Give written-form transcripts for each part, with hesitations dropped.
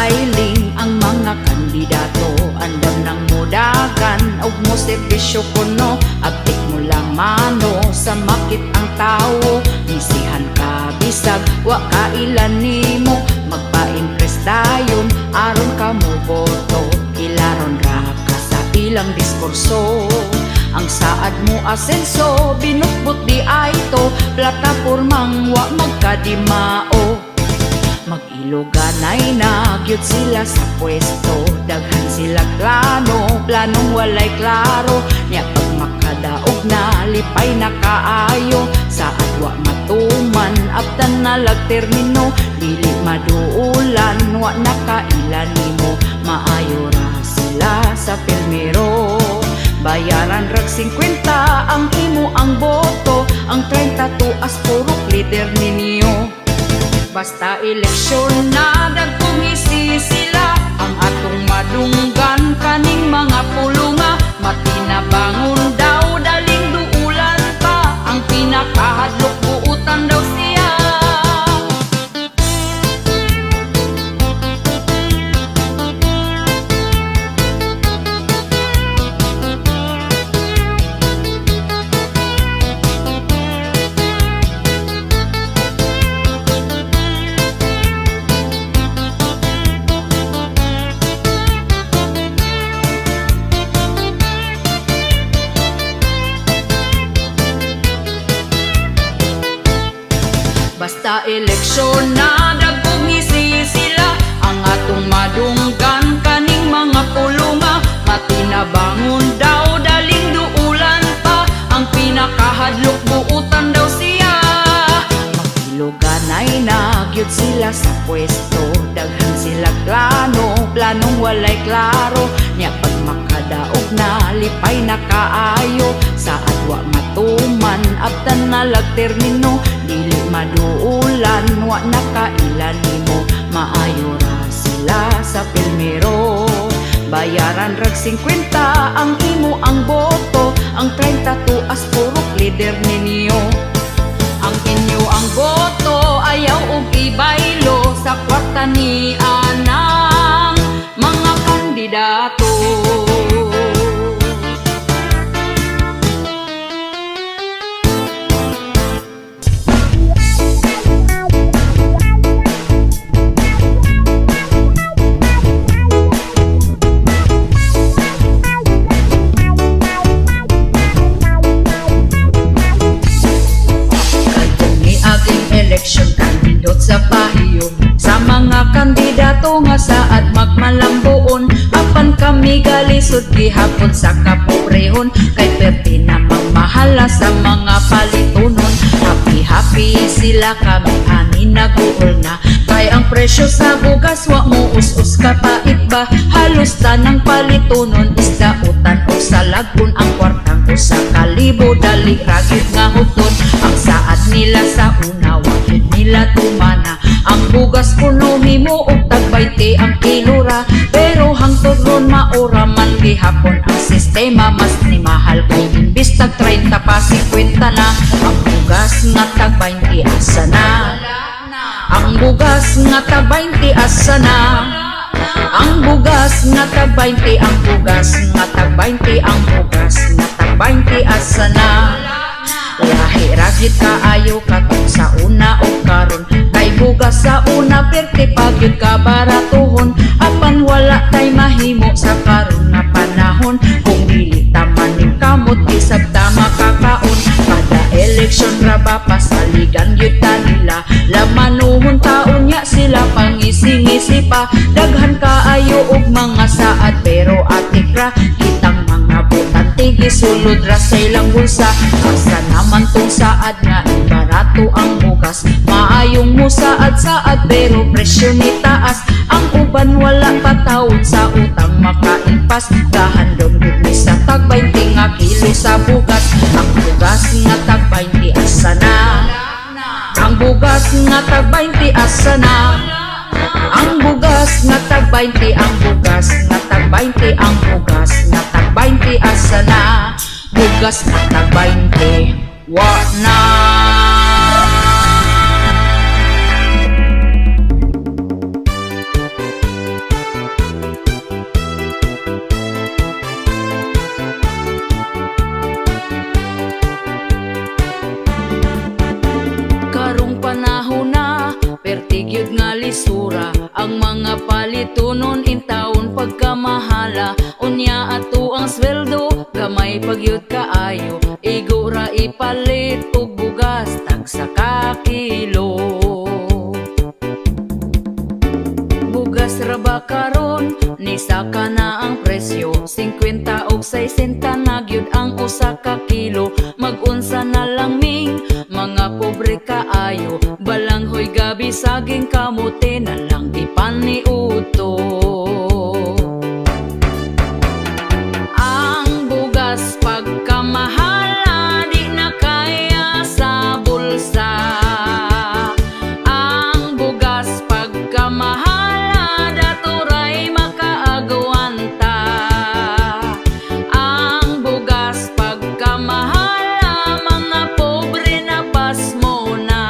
filing ang mga kandidato. Andam ng mudagan og mo serbisyo kuno, abtik mo lang mano sa makit ang tao. Misihan ka bisag wa kailan nimo, magpa-impress dayon aron ka mo boto. Ilaron ra ka sa ilang diskurso, ang saad mo asenso binutbot di ay to, platapormang wa magkadimao. Mag-iloganay na gyud sila sa pwesto, daghan sila planong walay klaro. Nya pag makadaog na lipay na kaayo, sa adwa matuman abtan na lagtermino. Dili maduulan wa nakailan nimo, maayo ra sila sa pilmero. Bayaran rag 50 ang imo ang boto, ang 30 tuas purok leader ninyo. Basta eleksyon na dagkong isisila, ang atong madunggan kaning mga pulunga. Matinabangon daw daling duulan pa, ang pinakahadlok buutan daw siya. Basta eleksyon na dagkong isisila, ang atong madunggan kaning mga pulunga. Matinabangon daw daling duulan pa, ang pinakahadlok buutan daw siya. Magiluganay na gyud sila sa pwesto, daghan sila planong walay klaro. Nya pag makadaog na lipay na kaayo, sa adwa matuman abtan na lagtermino. Dili maduulan wa nakailan nimo, maayo ra sila sa pilmero. Bayaran rag 50 ang imo ang boto, ang 30 tuas purok leader ninyo. Ang inyo ang boto ayaw og ibaylo sa kwarta ni anang mga kandidato. Election kandidot sa pahiyon, sa mga kandidato nga saad magmalambuon. Apan kami galisod gihapon sa kapobrehon, kay perti namang mahala sa mga palitunon. Happy sila kami ani naguol na, kay ang presyo sa bugas wa mo us-us kapait ba. Halos tanang palitunon isdautan o sa lagun, ang kwartang ko sa kalibo dali ragit nga huton. Ang saad nila sa una wakit nila tumana, ang bugas kuno himo og tag 20 ang kilora. Pero hangtod ron maura man gihapon ang sistema, mas ni mahal kay imbis tag 30 pa 50 na. Ang bugas nga tag 20 asa na, ang bugas nga tag 20 asa na, ang bugas nga tag 20, ang bugas nga tag 20, ang bugas nga tag 20 asa na. Lahi ragit kaayo katong sa una o karon, kay bugas sa una perti pagyud ka baratuhon. Apan wala tay mahimo sa karon nga panahon, kung dili taman ning kamot isab tama kakaon. Kada eleksyon ra ba pasaligan gyud ta nila, lamanuhon taon nya sila pangisi-ngisi pa. Daghan kaayo og mga saad pero atik ra, kitang mga botante gisulod ra sa ilang bulsa. Asa naman tong saad nga barato ang bugas, maayong mo saad pero presyo ni taas. Ang uban wala pa taon sa utang makaimpas, gahandom gud ni sa tag 20 nga kilo sa bugas. Ang bugas nga tag 20 asa na, ang bugas nga tag 20 asa na, ang bugas nga tag 20, ang bugas nga tag 20, ang bugas nga tag 20 asa na, bugas nga tag 20 wa na. palitunon in taon pagkamahala. Unya ato ang sweldo, gamay pagyud kaayo. Igura ipalit og bugas, tagsa ka kilo. Bugas ra ba karon, ni saka na ang presyo. 50 og 60 na gyud ang usa ka kilo. Mag-unsa na lang ming mga pobre kaayo. Balanghoy gabi saging kamote na lang di paniuto. Ang bugas pagkamahala di na kaya sa bulsa. Ang bugas pagkamahala daturay makaagwanta. Ang bugas pagkamahala mga pobre na pasmo na.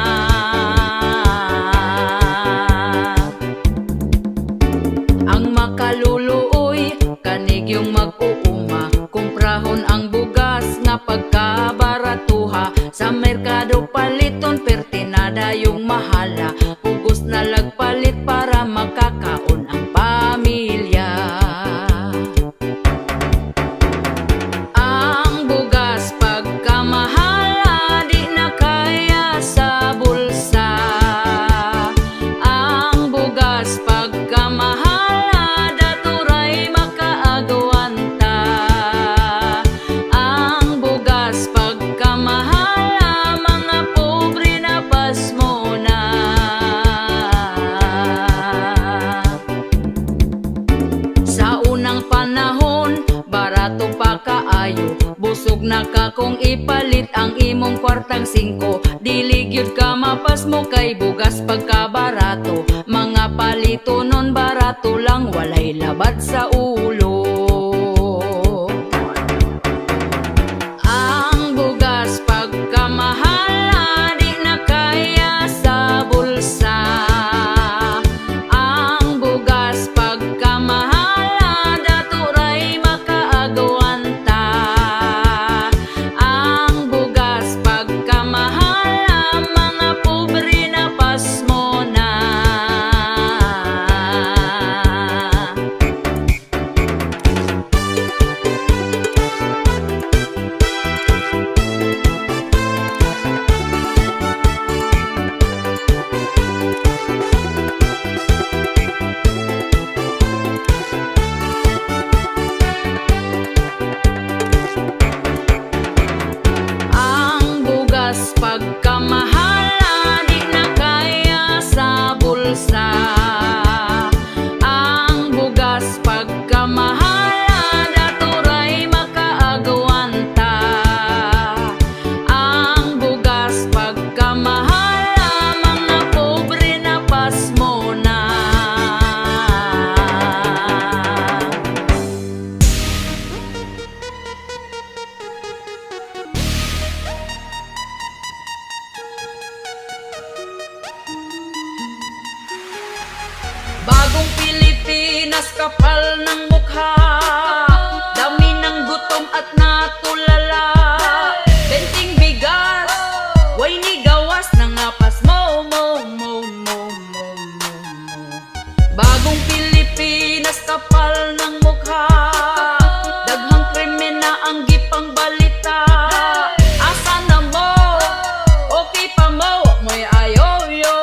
Ang makaluluoy kanig yung mag-uuma, kumprahon ang bugas nga pagkabaratuha. Sa merkado paliton pertinada yung mahala. Pugos na lagpalit para makakaon ang pamilya. Ang bugas pagkamahala di na kaya sa bulsa. Ang bugas pagkamahala daturay makaagwanta. Ang bugas pagkamahala mga pobre na pasmo na. Sa unang panahon barato pa kaayo. Busog na ka kung ipalit ang imong kwartang 5. Dili gyud ka mapasmo kay bugas pagkabarato. Mga palito nun barato lang, walay labad sa ulo. Ang bugas pagkamahala di na kaya sa bulsa. Ang bugas pagkamahala daturay makaagwanta. Ang bugas pagkamahala mga pobre na pasmo na. Ang bugas pagkamahala di na kaya sa bulsa. Ang bugas pagkamahala daturay makaagwanta. Ang bugas pagkamahala mga pobre na pasmo na. Bagong Pilipinas, kapal ng mukha, dami ng gutom at natulala. Benting bigas, way ni gawas na nga pasmo mo. Bagong Pilipinas, kapal ng mukha, daghang krimen na ang gipang balita. Asa na mo? Okay pa mo? Mo'y ayo yo.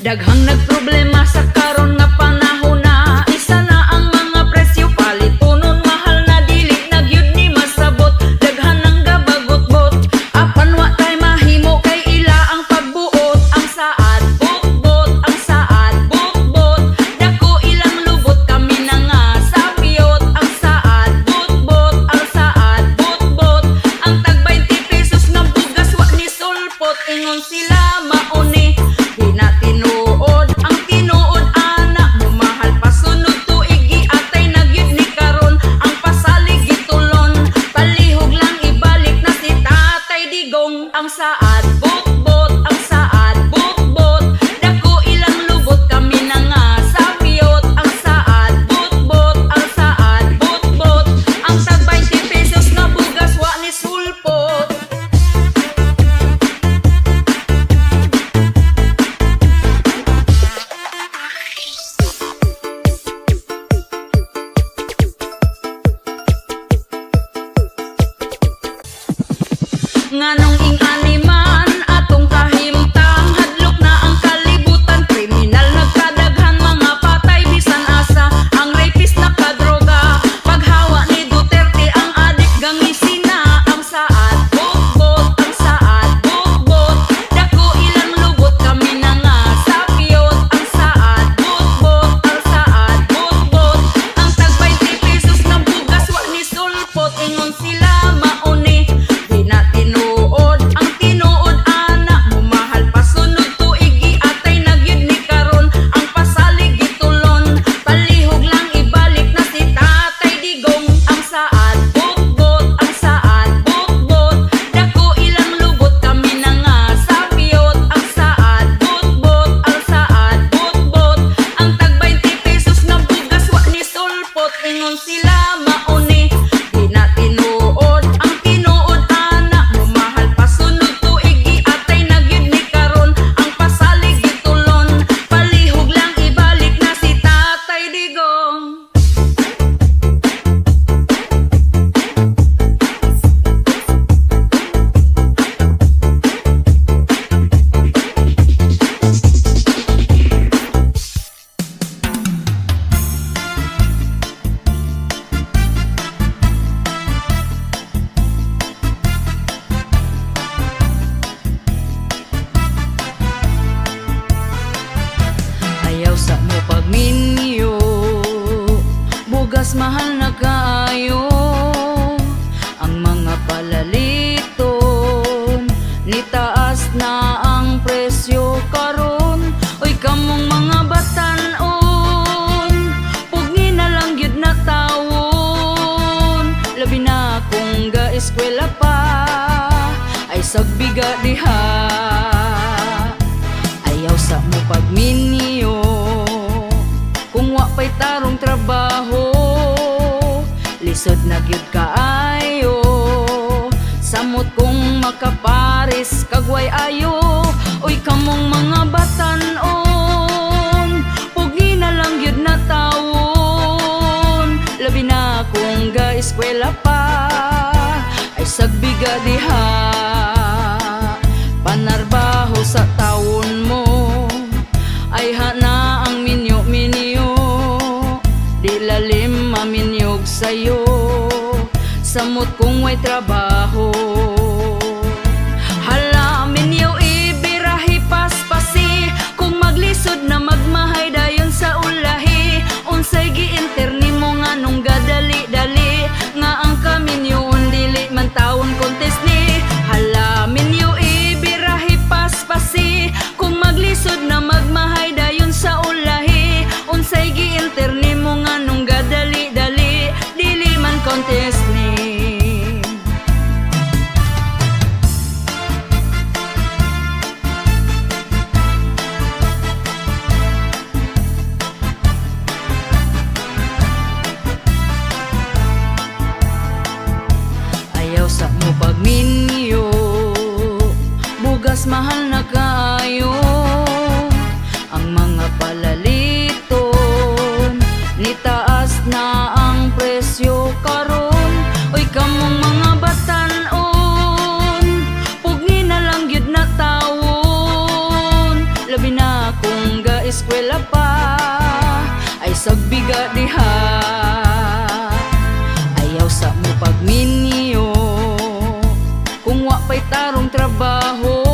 Daghang nagproblema sa karon nga panahon na. Isa na ang mga presyo palitunon, mahal na dili na gyud ni masabot. Daghan ang gabagot-bot, apan wa tay mahimo kay ila ang pagbuot. Ang saad bukbot, ang saad bukbot, dako ilang lubot kami na nga sapiyot. Ang saad bukbot, ang saad bukbot, ang tag 20 pesos nga bugas wa ni sulpot. Ingon sila mauni, di na tinuod Nganong ing animan atong kahimtang, hadlok na ang kalibutan, kriminal nagkadaghan, mga patay bisan asa, ang rapist nakadroga, paghawa ni Duterte ang adik gangisina, ang saad bugbot, ang saad bugbot, dako ilang lubot kami na nga sapiyot, ang saad bugbot, ang saad bugbot, ang tag 20 pesos ng bugas wa ni sulpot, ingon sila mauni, di na tinuod, ang tinuod anak mo mahal pa sunod tuig giatay na gyud ni karon, ang pasalig gitulon, palihog lang ibalik na si Tatay Digong, ang saad bugbot, ang saad bugbot, dako ilang lubot kami na nga sapiyot, ang saad bugbot, ang saad bugbot, ang tag 20 pesos ng bugas wa ni sulpot, ingon sila mauni, di na tinuod, ang tinuod anak mo mahal pa sunod tuig giatay na gyud ni karon, ang pasalig gitulon, palihog lang ibalik na si Tatay Digong. Ayaw sa mo pagminyo, bugas mahal na kaayo, ang mga palaliton, nitaas na ang presyo karon, oy kamong mga batan-on, pugni na lang gyud na tawon, labi na kung ga-eskwela pa, ay sagbiga diha. Ayaw sa mo pagminyo, kung wa pa'y tarong trabaho, lisod na gyud kaayo, samot kung makaparis kagway ayo, uy kamong mga batan-on, pugi na lang gyud na tawon, labi na kung ga-eskwela pa, ay sagbiga diha. Panarbaho sa taon mo, ay hana ang minyo-minyo, di lalim maminyog sa'yo, samot kung may trabaho. Hala minyo ibirahi paspasi, kung maglisod na magmahay dayon sa ulahi, unsay giinterni mo nga nung gadali-dali, nga ang kaminyoon dili man taon contest ni. Hala minyo paspasi, kung maglisod na magmahay dayon sa ulahi, unsay giinterni mo nga nung gadali-dali, dili man contest ni. Ayaw sa mo pagminyo, bugas mahal na kaayo, ang mga palaliton, nitaas na ang presyo karon, oy kamong mga batan-on, pugni na lang gyud na tawon, labi na kung ga-eskwela pa, ay sagbiga diha. Ayaw sa mo pagminyo, kung wa pa'y tarong trabaho,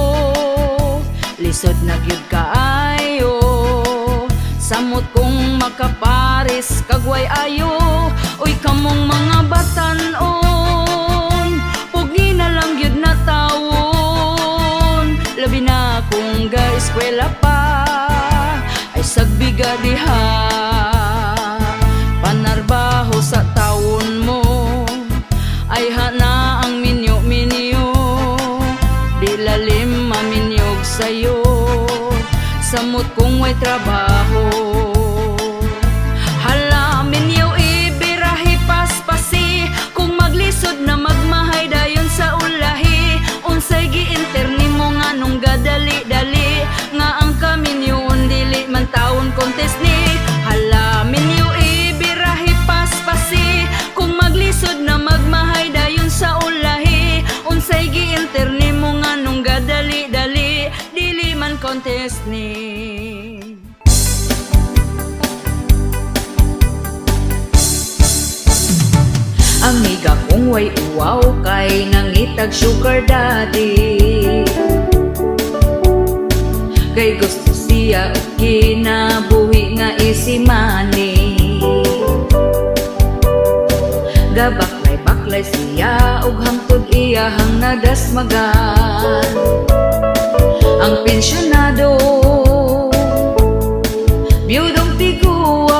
lisod na gyud kaayo, samot kung makaparis kagway ayo, uy kamong mga batan-on, pugi na lang gyud na tawon, labi na kung ga-eskwela pa, ay sagbiga diha. Panarbaho sa taon mo, ay hana ang minyo-minyo, di lalim maminyog sa'yo, samot kung may trabaho. Hala minyo ibirahi paspasi, kung maglisod na magmahay dayon sa ulahi, unsay giinterni mo nga nung gadali-dali, nga ang kaminyoon dili man taon contest ni. Hala minyo ibirahi paspasi, kung maglisod na magmahay dayon sa ulahi, unsay giinterni Disney. Amiga kong way uwaw kay nangitag sugar daddy, kay gusto siya og kinabuhi nga easy money. Gabaklay-baklay siya og hangtod iyahang nadasmagan ang pensyonado, biyudong tiguan,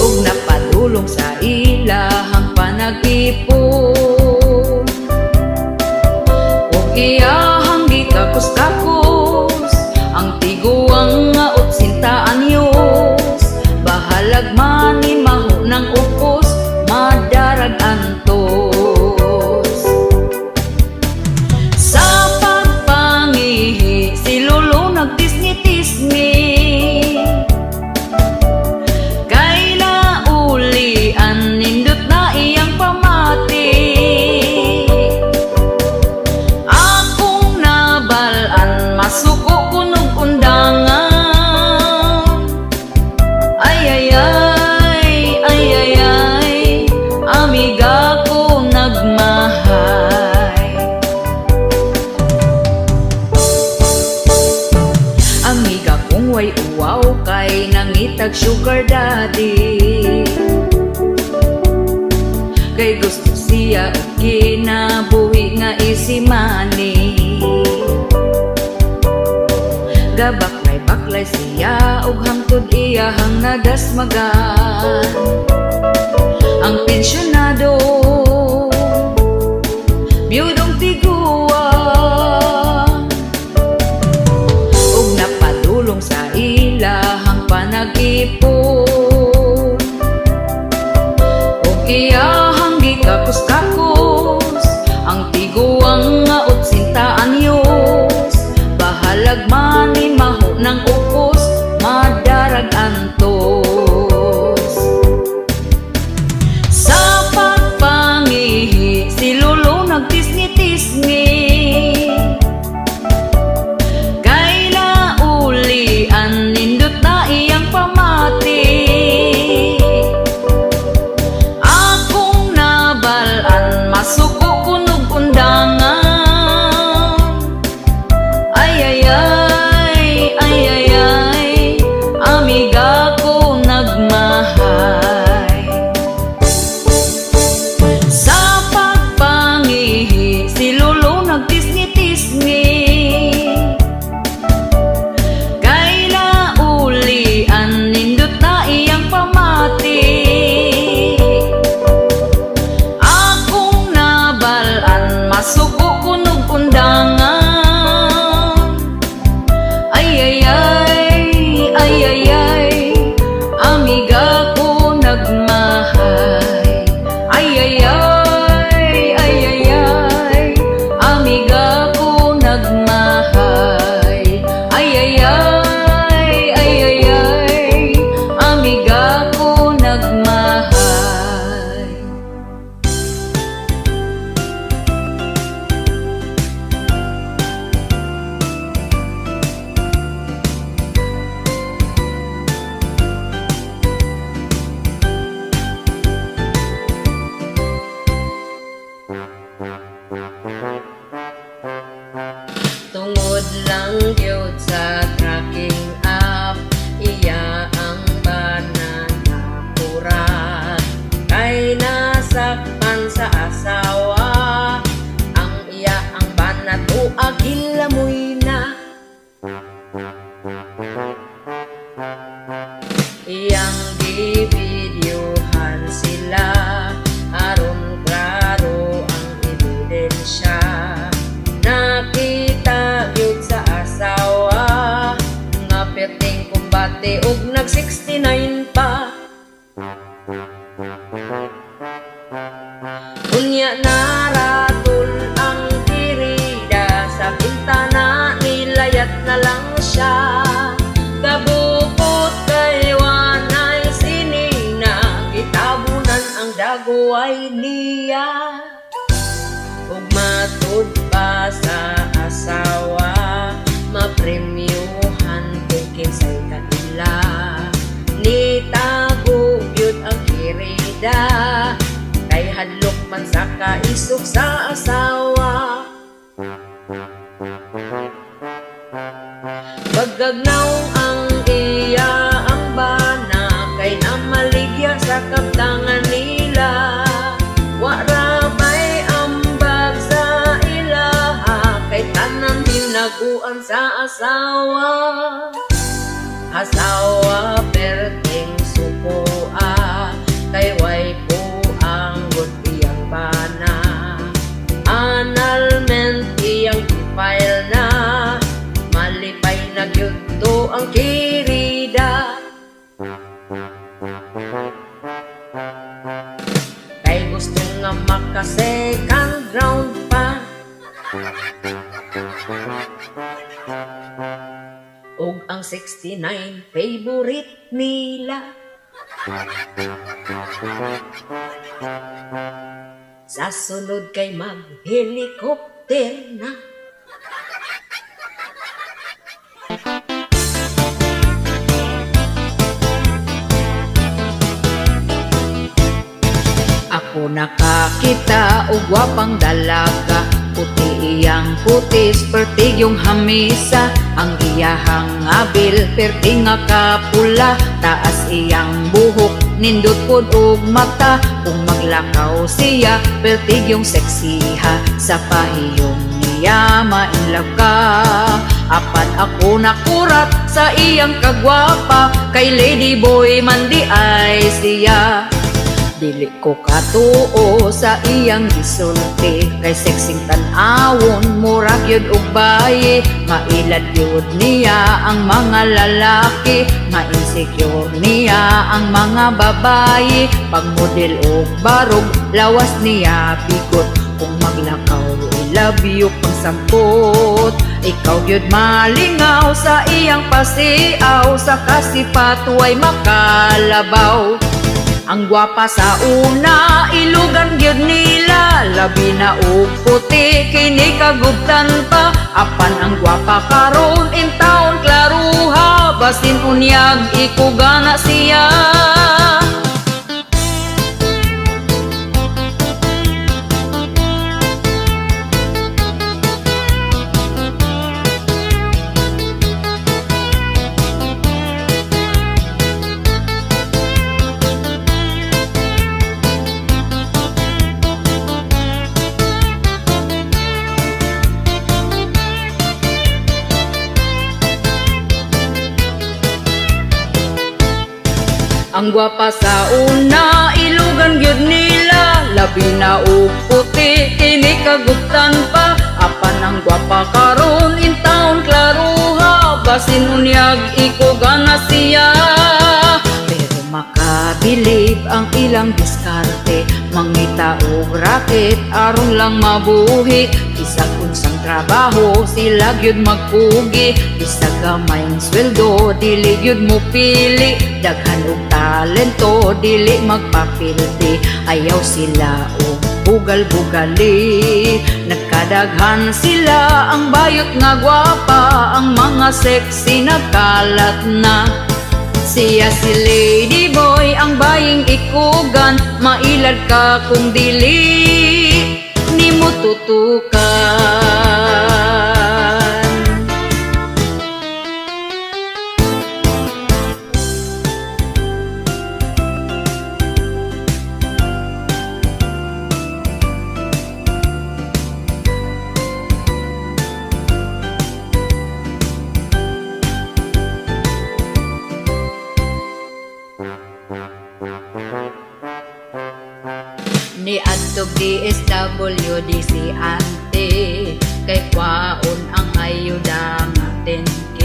ug napadulong sa ilahang panag-ipon, ug iyahang gikakos-kakos ang tiguang nga 80 anyos. Bahalag man ni maho ng upos, madarag antos. Sa pagpangihi si Lolo nagtisngi-tisngi, kay naulian nindot na iyang pamati. Akong nabalaan masuko kunog undangan. Amiga ko nagmahay. Amiga kong way uwaw kay nangitag sugar daddy, kay gusto siya og kinabuhi nga easy money. Gabaklay-baklay siya og hangtod iyahang nadasmagan ang pensyonado, biyudong tiguan, ug napadulong sa ilahang panag-ipon, ug iyahang gikakos-kakos ang tiguang nga 80 anyos. Bahalag man ni maho ng upos, madarag antos. Si Lolo nagtisngi-tisngi, kay naulian nindot na iyang pamati. Akong nabalaan masuko kunog undangan. Amiga ko nagmahay. Si Lolo nagtisngi-tisngi, kay naulian nindot na iyang pamati. Akong nabalaan masuko kunog undangan. Amiga ko nagmahay. Amiga ko nagmahay. Amiga ko nagmahay. Tungod lang gyud sa tracking app, iya ang bananakurat, kay nasakpan sa asawa. Ang iya ang banat o agilamoy na. Iyang gibidyohan sila aron klaro ang ebidensya. Nakita gyud sa asawa nga perting kumbate ug nag 69 pa. Unya naratol ang kirida sa bintana, nilayat na lang siya. Kabukot kay wanay sinina, gitabunan ang daguay niya. Ug matud pa sa asawa Premyuhan kung kinsay kanila, nitago yun ang kirida, kay hadlok man sa kaisog sa asawa. Pagagnaw ang iya ang bana, kay namaligya sa kaptangan nila, wara may ambag sa ilaha, kay tanan hinaguan sa asawa. Asawa perting sukoa, kay way po ang iyang bana, annulment iyang file na, malipay na gyudto ang kirida, kay gusto nga maka second round pa, ug ang 69 favorite nila. Sa sunod kay mag-helicopter na. Ako nakakita og gwapang dalaga, puti iyang putis, pertig yung hamisa, ang iyahang abil, perting nga kapula, taas iyang buhok, nindot pod og mata, kung maglakaw siya, pertig yung seksiha, sa pahiyong niya mainlaw ka. Apan ako nakurat sa iyang kagwapa, kay lady boy man di ay siya. Dili ko katuo sa iyang gisulti, kay sexing tan-awon, murag yun og bayi, mailad yun niya ang mga lalaki, ma-insecure niya ang mga babayi, pagmodel og barog, lawas niya bigot, kung maglakaw I love you pang sampot, ikaw yun malingaw sa iyang pasiaw, sa kasipat way makalabaw. Ang gwapa sa una, ilugan gyud nila, labi na og puti, kini kagubtan pa. Apan ang gwapa karon in town klaruha, basin unyag ikugana siya. Ang gwapa sa una, ilugan gyud nila, labi na og puti, kini kagubtan pa. Apan ang gwapa karon in town klaruha, basin unyag ikugana siya. Pero makabilib ang ilang diskarte, mangita og raket aron lang mabuhi, bisag unsang trabaho sila gyud magpugi, bisag gamayng sweldo dili gyud mo pili, daghan og talento dili magpapildi, ayaw sila og bugal-bugali, nagkadaghan sila ang bayot nga gwapa, ang mga sexy nagkalat na. Siya si lady boy ang baying ikugan, mailad ka kung dili ni mo tutukan. Ni adtog DSWD si ante, kay kwaon ang ayuda nga 10K.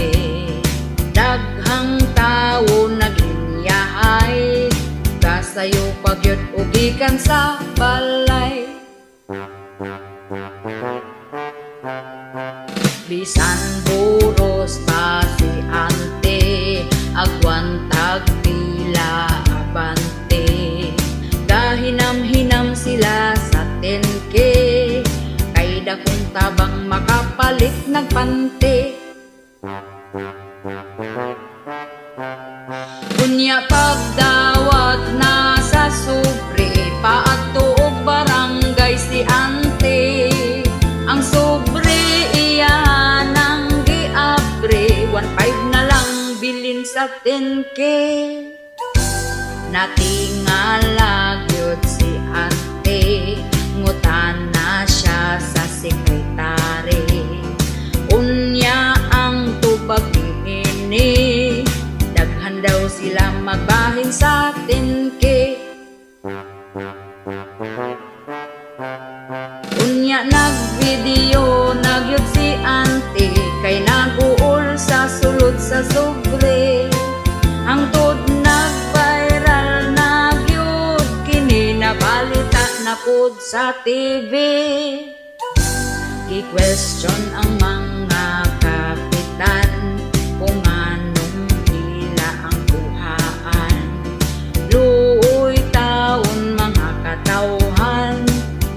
Daghang tawo naglinyahay, kasayo pagyud og gikan sa balay. Bisan buros pa si ante, agwantag pila abante. Gahinam-hinam sila sa 10K, kay dakong tabang makapalit nagpante. Unya pagdawat na sa sobre, paadto og barangay si ante. Ang sobre iya nang giabre, 1.5 na lang bilin sa 10K. Natingala gyud si ante, ngutana siya sa sekretary. Unya ang tubag niini, daghan daw sila magbahin sa 10K. Unya nagvideo nagyud si ante, kay naguol sa sulod sa sobre. Hangtod nag-viral nagyud kini, nabalita na pud sa TV. I-question ang mga kapitan kung anong ila ang buhaan. Luoy taon mga katawhan,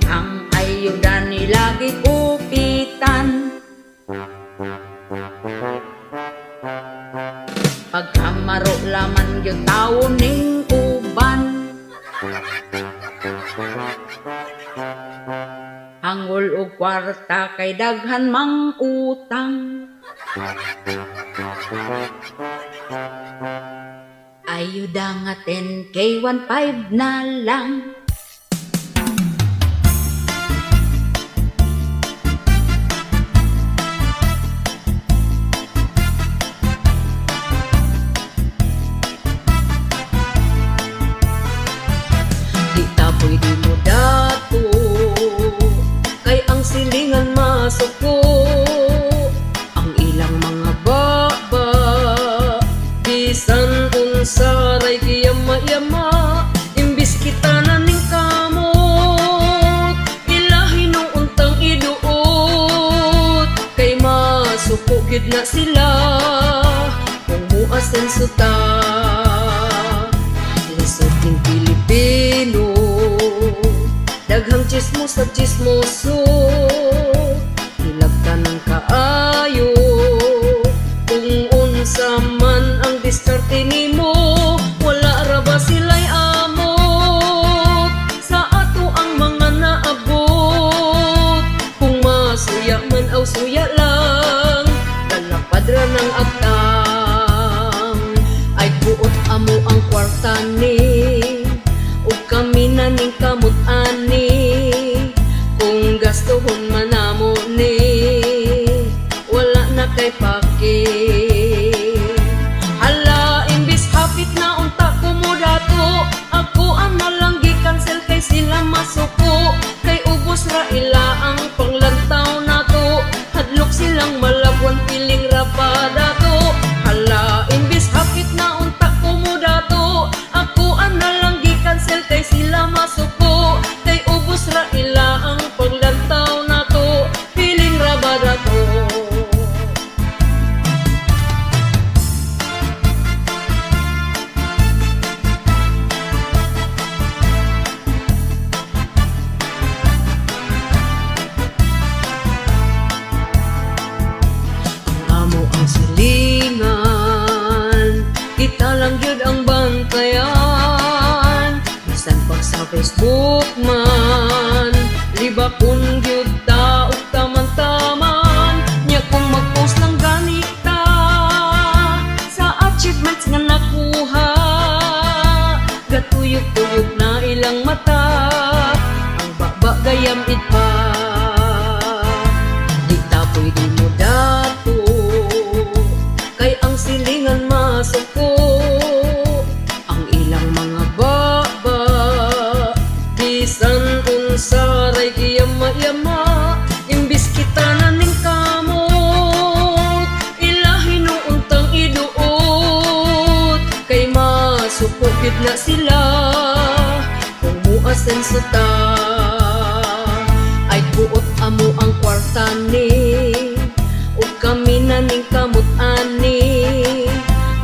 ang ayuda nila gikupitan. Pagkamaro laman yung taon ning uban, hangol og kwarta kay daghan mang utang. Ayuda nga 10K, 1.5 na lang. Di ta pwede mo dato, kay ang silingan masuko. Ang ilang mga baba, bisan unsaray giyama-yama, imbis kita na ning kamot, ilahin nung untang iduot. Kay masuko gid na sila, kung muasen suta. Lisod ning Pilipino, daghang chismos sa chismoso, hilabtan ng kaayo. Kung unsa man ang diskarte nimo, wala ra ba sila'y amot sa ato ang mga naabot. Kung masuya man aw suya lang, talapad ra ng agtang. Ay buot amo ang kwarta ni, ug kami na ning kamot ani. Kung gastuhon man namo ni, wala na kay paki. Hala, imbis hapit na unta ko mo dato, ako ang nalang gi-cancel kay sila masuko. Kay ubos ra ila ang panglantaw nato, hadlok silang malabwan piling ra pa dato. Hala, imbis hapit na unta ko mo dato, ako ang nalang gi-cancel kay sila masuko. Kay ubos ra ila ang paglantaw nato, piling ra ba dato. Ang amo ang silingan, kita lang yun ang bantayan. Bisan pag sa Facebook man, libakon gyud ta ug taman-taman. Nya kung mag-post ng ganita sa achievements nga nakuha, gatuyok-tuyok na ilang mata, ang baba gayam pa. Di ta pwede mo dato, kay ang silingan masuko. Ang ilang mga baba, bisan unsaray giyama-yama, imbis kita na ning kamot, ilahin nung untang iduot. Kay masuko gid na sila, kung muasen suta. Ay buot amo ang kwarta ni, ug kami na ning kamot ani.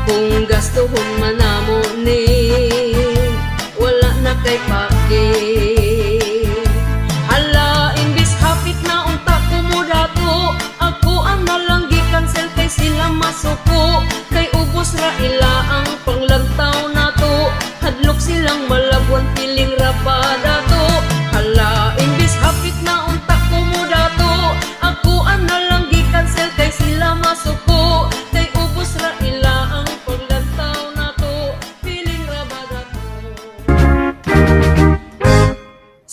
Kung gastuhon man namo ni, wala na kay paki. Hala, imbis hapit na unta ko mo dato, ako ang nalang gi-cancel kay sila masuko. Kay ubos ra ila ang panglantaw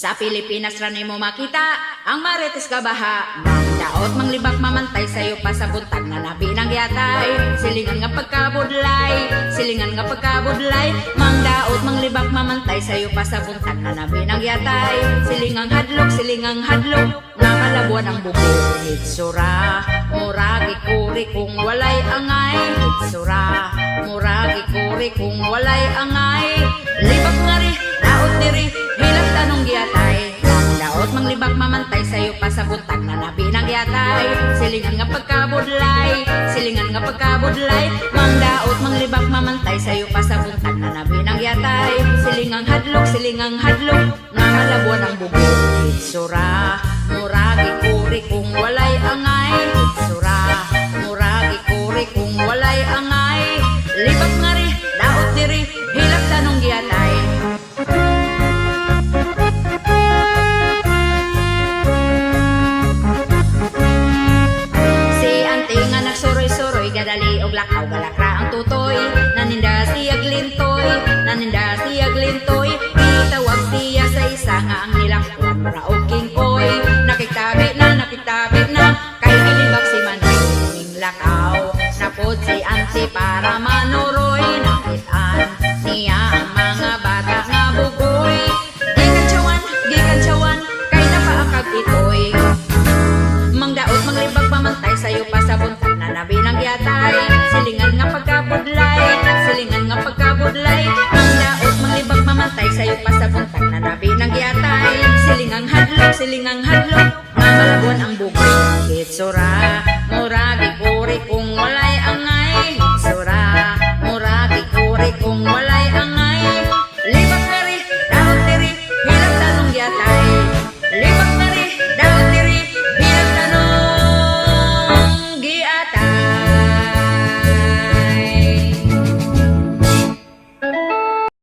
Sa Pilipinas ra nimo makita ang Marites ka baha. Mangdaot manglibak mamantay sayo pa sa buntag na labi ng yatay. Silingan nga pagkabudlay, silingan nga pagkabudlay. Mangdaot manglibak mamantay sayo pa sa buntag na labi ng yatay. Silingang hadlok nga malabuan ang bubog. Hitsura, muragi kuri kung walay angay. Hitsura, muragi kuri kung walay angay. Libak nga ri, daot diri, hilak tanong giyatay. Daot manglibak mamantay sayo pa sa buntag na labi ng yatay. Silingan nga pagkabudlay, silingan nga pagkabudlay. Mangdaot manglibak mamantay sayo pa sa buntag na labi ng yatay. Silingang hadlok nga malabuan ang bubog. Hitsura, muragi kuri kung walay angay. Hitsura, muragi kuri kung walay angay. Libak nga ri, daot diri, hilak tanong giyatay. Gadali og lakaw galakra ang tutoy. Naninda siyag lintoy, naninda siyag lintoy. Itawag siya sa isa nga ang nilakon ra og kingkoy. Nakitabi na kay gilibak si Manoy ning lakaw. Napod si Auntie para manuroy. Nakitaan niya ang mga bata nga bugoy. Gikan tiyawan kay napaakag itoy. Mangdaot manglibak pamantay sayo pa sa buntag na labi ng yatay. Silingan nga pagkabudlay, silingan nga pagkabudlay. Mangdaot manglibak mamantay sayo pa sa buntag na labi ng yatay. Silingang hadlok nga malabuan ang bugoy. Hitsura, muragi kuri kung walay angay. Hitsura, muragi kuri kung walay